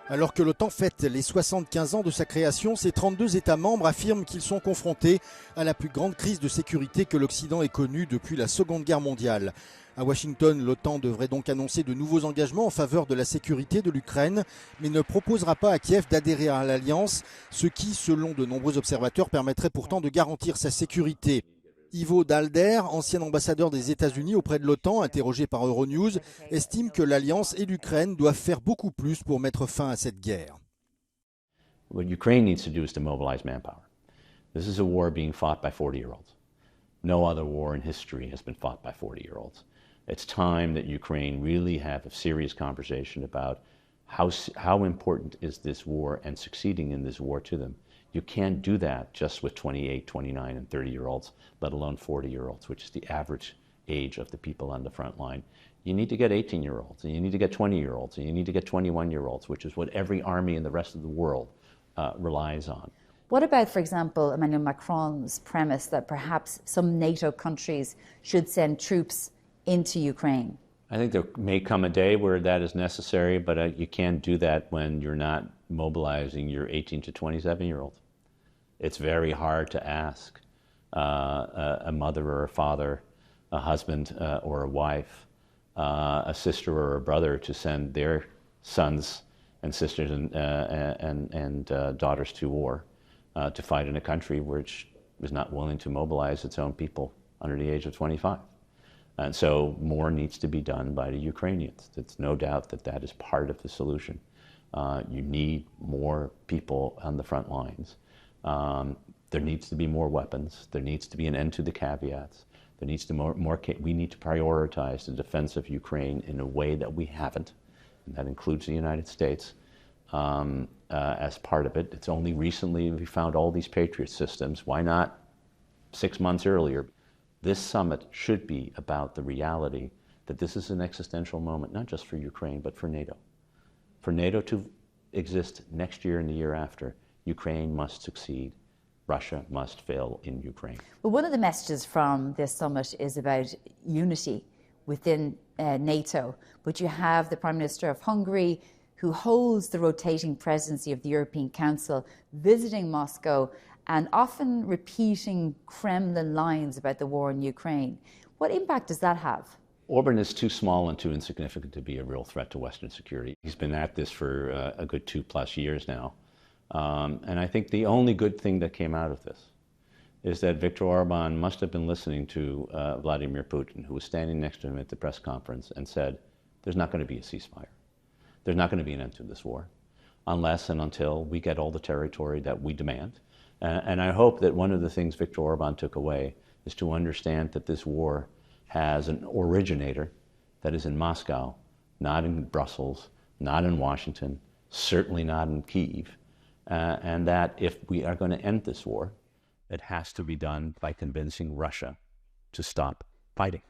Alors que l'OTAN fête les 75 ans de sa création, ses 32 États membres affirment qu'ils sont confrontés à la plus grande crise de sécurité que l'Occident ait connue depuis la Seconde Guerre mondiale. À Washington, l'OTAN devrait donc annoncer de nouveaux engagements en faveur de la sécurité de l'Ukraine, mais ne proposera pas à Kiev d'adhérer à l'Alliance, ce qui, selon de nombreux observateurs, permettrait pourtant de garantir sa sécurité. Ivo Dalder, ancien ambassadeur des États-Unis auprès de l'OTAN, interrogé par Euronews, estime que l'Alliance et l'Ukraine doivent faire beaucoup plus pour mettre fin à cette guerre. What Ukraine needs to do is to mobilize manpower. This is a war being fought by 40-year-olds. No other war in history has been fought by 40-year-olds. It's time that Ukraine really have a serious conversation about how important is this war and succeeding in this war to them. You can't do that just with 28, 29, and 30-year-olds, let alone 40-year-olds, which is the average age of the people on the front line. You need to get 18-year-olds, and you need to get 20-year-olds, and you need to get 21-year-olds, which is what every army in the rest of the world relies on. What about, for example, Emmanuel Macron's premise that perhaps some NATO countries should send troops into Ukraine? I think there may come a day where that is necessary, but you can't do that when you're not mobilizing your 18 to 27-year-olds. It's very hard to ask a mother or a father, a husband or a wife, a sister or a brother to send their sons and sisters and daughters to war to fight in a country which is not willing to mobilize its own people under the age of 25. And so more needs to be done by the Ukrainians. There's no doubt that that is part of the solution. You need more people on the front lines. There needs to be more weapons. There needs to be an end to the caveats. There needs to we need to prioritize the defense of Ukraine in a way that we haven't, and that includes the United States as part of it. It's only recently we found all these Patriot systems. Why not 6 months earlier? This summit should be about the reality that this is an existential moment, not just for Ukraine, but for NATO. For NATO to exist next year and the year after, Ukraine must succeed. Russia must fail in Ukraine. Well, one of the messages from this summit is about unity within NATO, but you have the Prime Minister of Hungary, who holds the rotating presidency of the European Council, visiting Moscow and often repeating Kremlin lines about the war in Ukraine. What impact does that have? Orbán is too small and too insignificant to be a real threat to Western security. He's been at this for a good 2+ years now. And I think the only good thing that came out of this is that Viktor Orbán must have been listening to Vladimir Putin, who was standing next to him at the press conference and said, there's not going to be a ceasefire. There's not going to be an end to this war unless and until we get all the territory that we demand. And I hope that one of the things Viktor Orbán took away is to understand that this war has an originator that is in Moscow, not in Brussels, not in Washington, certainly not in Kyiv, and that if we are going to end this war, it has to be done by convincing Russia to stop fighting.